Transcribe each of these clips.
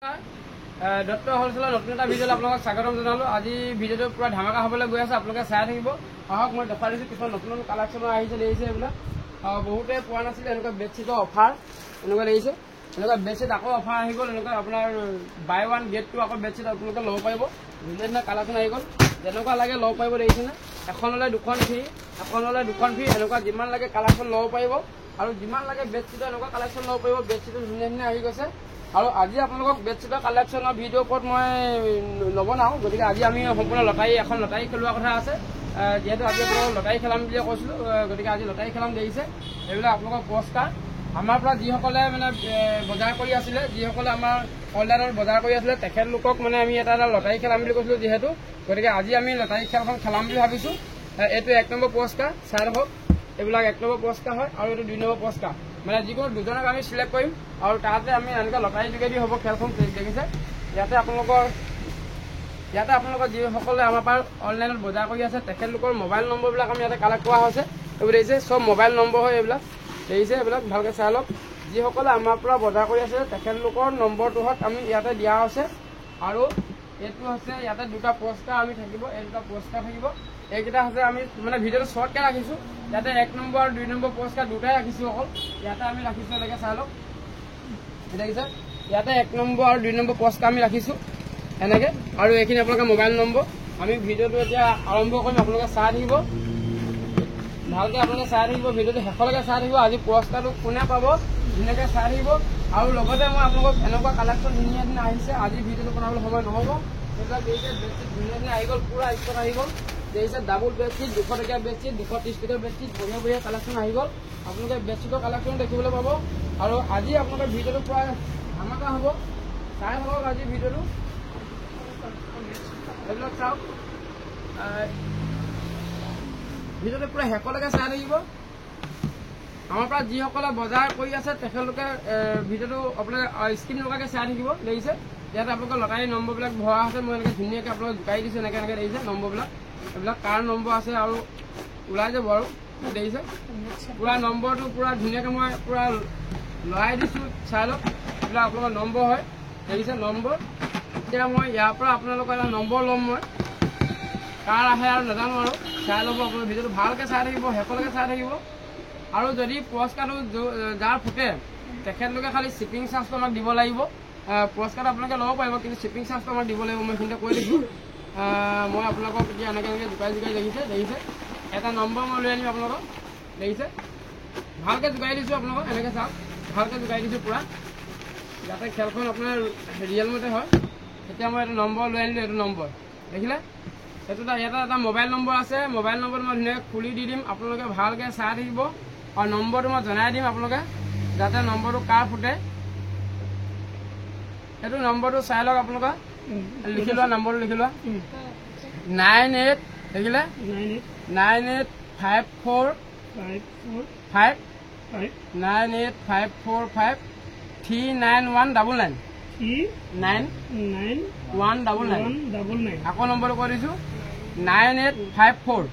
দত্ত হলচেলৰ নতুন এটা ভিডিঅ'লৈ আপোনালোকক স্বাগতম জনালোঁ। আজি ভিডিঅ'টো পুৰা ধামাকা হ'বলৈ গৈ আছে, আপোনালোকে চাই থাকিব। আহক মই দেখাই দিছোঁ কিছুমান নতুন নতুন কালেকশ্যনৰ আহিছে দেখিছে এইবিলাক। বহুতে পোৱা নাছিলে এনেকুৱা বেডশ্বীটৰ অফাৰ এনেকুৱা দেখিছে। এনেকুৱা বেডশ্বীট আকৌ অফাৰ আহি গ'ল। এনেকুৱা আপোনাৰ বাই ওৱান গেট টু আকৌ বেডশ্বীট আপোনালোকে ল'ব পাৰিব। ধুনীয়া ধুনীয়া কালেকশ্যন আহি গ'ল, যেনেকুৱা লাগে ল'ব পাৰিব দেখিছেনে। এখন ল'লে দুখন ফ্ৰী, এখন ল'লে দুখন ফ্ৰী। এনেকুৱা যিমান লাগে কালেকশ্যন ল'ব পাৰিব আৰু যিমান লাগে বেডশ্বীটৰ এনেকুৱা কালেকশ্যন ল'ব পাৰিব। বেডশ্বীটো ধুনীয়া ধুনীয়া আহি গৈছে। আৰু আজি আপোনালোকক বেডশ্বীটৰ কালেকশ্যনৰ ভিডিঅ'ৰ ওপৰত মই নবনাওঁ, গতিকে আজি আমি সম্পূৰ্ণ লটাৰী এখন লটাৰী খেলোৱা কথা আছে। যিহেতু আজি আপোনালোকক লটাৰী খেলাম বুলি কৈছিলোঁ, গতিকে আজি লটাৰী খেলাম দেখিছে। এইবিলাক আপোনালোকৰ পুৰস্কাৰ আমাৰ পৰা যিসকলে মানে বজাৰ কৰি আছিলে, যিসকলে আমাৰ অনলাইনত বজাৰ কৰি আছিলে, তেখেতলোকক মানে আমি এটা লটাৰী খেলাম বুলি কৈছিলোঁ যিহেতু, গতিকে আজি আমি লটাৰী খেলখন খেলাম বুলি ভাবিছোঁ। এইটো 1 নম্বৰ পুৰস্কাৰ, চাই ৰাখক। এইবিলাক 1 নম্বৰ পুৰস্কাৰ হয় আৰু এইটো 2 নম্বৰ পুৰস্কাৰ। মানে যিকোনো দুজনক আমি চিলেক্ট কৰিম আৰু তাতে আমি এনেকুৱা লটাৰী যোগেদি হ'ব খেলখন দেখিছে। ইয়াতে আপোনালোকৰ যিসকলে আমাৰ পৰা অনলাইনত বজাৰ কৰি আছে তেখেতলোকৰ মোবাইল নম্বৰবিলাক আমি ইয়াতে কালেক্ট কৰা হৈছে। এইবোৰ দেখিছে চব মোবাইল নম্বৰ হয় এইবিলাক দেখিছে। এইবিলাক ভালকৈ চাই লওক। যিসকলে আমাৰ পৰা বজাৰ কৰি আছে তেখেতলোকৰ নম্বৰটোহঁত আমি ইয়াতে দিয়া হৈছে। আৰু এইটো হৈছে ইয়াতে 2টা পুৰস্কাৰ আমি থাকিব, এই 2টা পুৰস্কাৰ থাকিব। এইকেইটা হৈছে আমি মানে ভিডিঅ'টো শ্বৰ্টকৈ ৰাখিছোঁ। ইয়াতে 1 নম্বৰ আৰু 2 নম্বৰ পুৰস্কাৰ দুটাই ৰাখিছোঁ অকল। ইয়াতে আমি ৰাখিছোঁ এনেকৈ চাই লওক দেখিছে। ইয়াতে 1 নম্বৰ আৰু 2 নম্বৰ পুৰস্কাৰ আমি ৰাখিছোঁ এনেকৈ। আৰু এইখিনি আপোনালোকে মোবাইল নম্বৰ। আমি ভিডিঅ'টো এতিয়া আৰম্ভ কৰিম, আপোনালোকে চাই থাকিব ভালকৈ, আপোনালোকে চাই থাকিব ভিডিঅ'টো শেষলৈকে চাই থাকিব। আজি পুৰস্কাৰটো কোনে পাব ধুনীয়াকৈ চাই থাকিব। আৰু লগতে মই আপোনালোকক এনেকুৱা কালেকশ্যন ধুনীয়া ধুনীয়া আহিছে, আজি ভিডিঅ'টো বনাবলৈ সময় নহ'ব। সেইবিলাক দেখিছে বেডশ্বীট ধুনীয়া ধুনীয়া আহি গ'ল, পূৰা ষ্টক আহি গ'ল দেখিছে। ডাবুল বেডশ্বীট 200 টকীয়া বেডশ্বীট, 230 টকীয়া বেডশ্বীট, বঢ়িয়া বঢ়িয়া কালেকশ্যন আহি গ'ল। আপোনালোকে বেডশ্বীটৰ কালেকশ্যন দেখিবলৈ পাব। আৰু আজি আপোনালোকে ভিডিঅ'টো প্ৰায় ধামাকা হ'ব, চাই থাকক আজি ভিডিঅ'টো। এইবিলাক চাওক, ভিডিঅ'টো পুৰা শেষলৈকে চাই থাকিব। আমাৰ পৰা যিসকলে বজাৰ কৰি আছে তেখেতলোকে ভিডিঅ'টো আপোনালোকে স্ক্ৰীন লগাকৈ চাই থাকিব দেখিছে। ইয়াতে আপোনালোকৰ লটাৰী নম্বৰবিলাক ভৰা আছে, মই এনেকৈ ধুনীয়াকৈ আপোনালোকক জোকাৰি দিছোঁ এনেকৈ এনেকৈ দেখিছে নম্বৰবিলাক। এইবিলাক কাৰ নম্বৰ আছে আৰু ওলাই যাব আৰু দেখিছে। পূৰা নম্বৰটো পূৰা ধুনীয়াকৈ মই পূৰা লৰাই দিছোঁ, চাই লওক। এইবিলাক আপোনালোকৰ নম্বৰ হয় দেখিছে নম্বৰ। এতিয়া মই ইয়াৰ পৰা আপোনালোকৰ এটা নম্বৰ ল'ম, মই কাৰ আহে আৰু নাজানো আৰু চাই ল'ব। আপোনালোকে ভিডিঅ'টো ভালকৈ চাই থাকিব, শেষলৈকে চাই থাকিব। আৰু যদি পুৰস্কাৰটো যাৰ ফুটে তেখেতলোকে খালি শ্বিপিং চাৰ্জটো আমাক দিব লাগিব। পুৰস্কাৰটো আপোনালোকে ল'ব পাৰিব, কিন্তু শ্বিপিং চাৰ্জটো আমাক দিব লাগিব। মই এইখিনিতে কৈ দিছোঁ। মই আপোনালোকক এতিয়া এনেকৈ জোকাৰি দেখিছে। এটা নম্বৰ মই লৈ আনিম আপোনালোকক দেখিছে। ভালকৈ জোকাৰি দিছোঁ আপোনালোকক, এনেকৈ চাওক ভালকৈ জোকাৰি দিছোঁ পূৰা, যাতে খেলখন আপোনাৰ ৰিয়েল মতে হয়। এতিয়া মই এটা নম্বৰ লৈ আনিলোঁ, এইটো নম্বৰ দেখিলে। এইটো ইয়াতে এটা মোবাইল নম্বৰ আছে, মোবাইল নম্বৰটো মই ধুনীয়াকৈ খুলি দি দিম, আপোনালোকে ভালকৈ চাই থাকিব। আৰু নম্বৰটো মই জনাই দিম আপোনালোকে, যাতে নম্বৰটো কাৰ ফুটে। এইটো নম্বৰটো চাই লওক আপোনালোকে, লিখি লোৱা নম্বৰটো লিখি লোৱা 98 দেখিলে 98545 39199 99199। আকৌ নম্বৰটো কৈ দিছোঁ 9854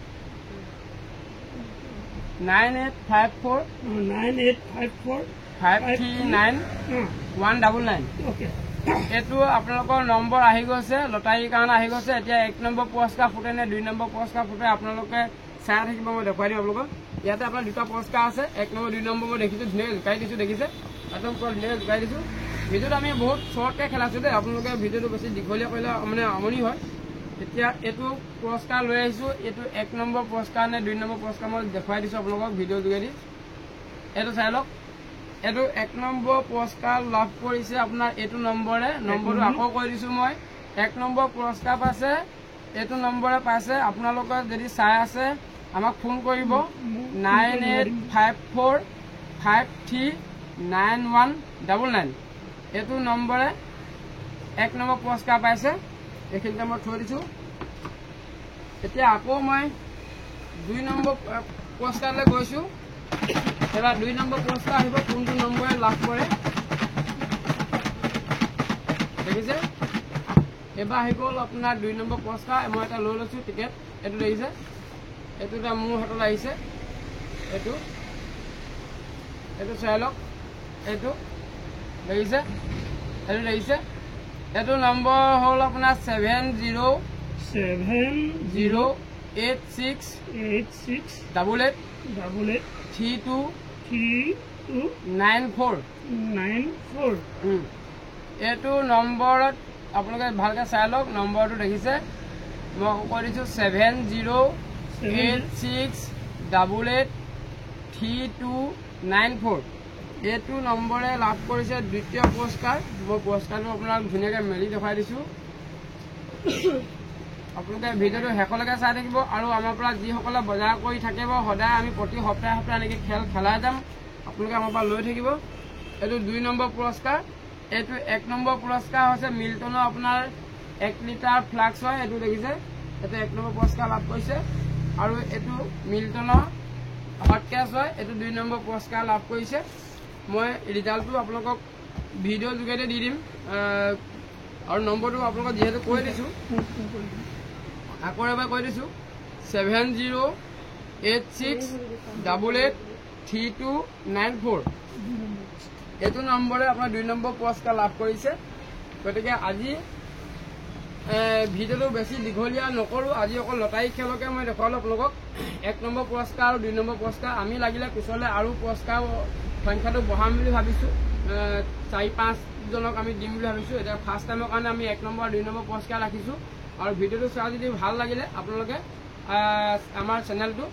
539 এইটো আপোনালোকৰ নম্বৰ আহি গৈছে, লটাৰীৰ কাৰণে আহি গৈছে। এতিয়া 1 নম্বৰ পুৰস্কাৰ ফুটে নে 2 নম্বৰ পুৰস্কাৰ ফুটে আপোনালোকে চাই থাকিব, মই দেখুৱাই দিম আপোনালোকক। ইয়াতে আপোনাৰ 2টা পুৰস্কাৰ আছে, 1 নম্বৰ 2 নম্বৰ মই দেখিছোঁ, ধুনীয়াকৈ জোকাই দিছোঁ দেখিছে। একদম পুৰা ধুনীয়াকৈ জোকাই দিছোঁ। ভিডিঅ'টো আমি বহুত শ্বৰ্টকৈ খেলাইছোঁ দেই, আপোনালোকে ভিডিঅ'টো বেছি দীঘলীয়া কৰিলে মানে আমনি হয়। এতিয়া এইটো পুৰস্কাৰ লৈ আহিছোঁ, এইটো 1 নম্বৰ পুৰস্কাৰ নে 2 নম্বৰ পুৰস্কাৰ মই দেখুৱাই দিছোঁ আপোনালোকক ভিডিঅ' যোগেদি। এইটো চাই লওক। এইটো 1 নম্বৰ পুৰস্কাৰ লাভ কৰিছে আপোনাৰ এইটো নম্বৰে। নম্বৰটো আকৌ কৈ দিছোঁ মই, 1 নম্বৰ পুৰস্কাৰ পাইছে এইটো নম্বৰে পাইছে। আপোনালোকে যদি চাই আছে আমাক ফোন কৰিব 9854539199। এইটো নম্বৰে 1 নম্বৰ পুৰস্কাৰ পাইছে। এইখিনিতে মই থৈ দিছোঁ। এতিয়া আকৌ মই 2 নম্বৰ পুৰস্কাৰলৈ গৈছোঁ। এবাৰ 2 নম্বৰ পুৰস্কাৰ আহিব, কোনটো নম্বৰে লাভ কৰে দেখিছে। এবাৰ আহি গ'ল আপোনাৰ 2 নম্বৰ পুৰস্কাৰ। মই এটা লৈ লৈছোঁ টিকেট, এইটো দেখিছে। এইটো এটা মোৰ হাতত আহিছে, এইটো চাই লওক। এইটো দেখিছে, এইটো দেখিছে এইটো নম্বৰ হ'ল আপোনাৰ 708688 3294 এইটো নম্বৰত আপোনালোকে ভালকে চাই লওক নম্বৰটো দেখিছে মই কৈ দিছো 7086883294 এইটো নম্বৰে লাভ কৰিছে দ্বিতীয় পুৰস্কাৰ মই পুৰস্কাৰটো আপোনাক ধুনীয়াকৈ মেলি দেখুৱাই দিছো আপোনালোকে ভিডিঅ'টো শেষলৈকে চাই থাকিব আৰু আমাৰ পৰা যিসকলে বজাৰ কৰি থাকিব সদায় আমি প্ৰতি সপ্তাহে এনেকৈ খেল খেলাই যাম আপোনালোকে আমাৰ পৰা লৈ থাকিব এইটো 2 নম্বৰ পুৰস্কাৰ এইটো 1 নম্বৰ পুৰস্কাৰ হৈছে মিল্টনৰ আপোনাৰ 1 লিটাৰ ফ্লাক্স হয় এইটো দেখিছে এইটো 1 নম্বৰ পুৰস্কাৰ লাভ কৰিছে আৰু এইটো মিল্টনৰ হট কেছ হয় এইটো 2 নম্বৰ পুৰস্কাৰ লাভ কৰিছে মই ৰিজাল্টটো আপোনালোকক ভিডিঅ' যোগেদি দি দিম আৰু নম্বৰটো আপোনালোকক যিহেতু কৈ দিছোঁ আকৌ এবাৰ কৈ দিছোঁ 7086883294 এইটো নম্বৰে আপোনাৰ 2 নম্বৰ পুৰস্কাৰ লাভ কৰিছে গতিকে আজি ভিডিঅ'টো বেছি দীঘলীয়া নকৰোঁ আজি অকল লটাৰী খেলকে মই দেখুৱালোঁ আপোনালোকক 1 নম্বৰ পুৰস্কাৰ আৰু 2 নম্বৰ পুৰস্কাৰ আমি লাগিলে পিছলৈ আৰু পুৰস্কাৰ সংখ্যাটো বঢ়াম বুলি ভাবিছোঁ 4-5 জনক আমি দিম বুলি ভাবিছোঁ এতিয়া ফাৰ্ষ্ট টাইমৰ কাৰণে আমি 1 নম্বৰ আৰু 2 নম্বৰ পুৰস্কাৰ ৰাখিছোঁ আৰু ভিডিঅ'টো চোৱা যদি ভাল লাগিলে আপোনালোকে আমাৰ চেনেলটো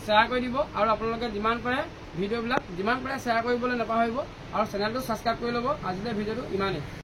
শ্বেয়াৰ কৰি দিব আৰু আপোনালোকে যিমান পাৰে ভিডিঅ'বিলাক যিমান পাৰে শ্বেয়াৰ কৰিবলৈ নাপাহৰিব আৰু চেনেলটো ছাবস্ক্ৰাইব কৰি ল'ব আজিলৈ ভিডিঅ'টো ইমানেই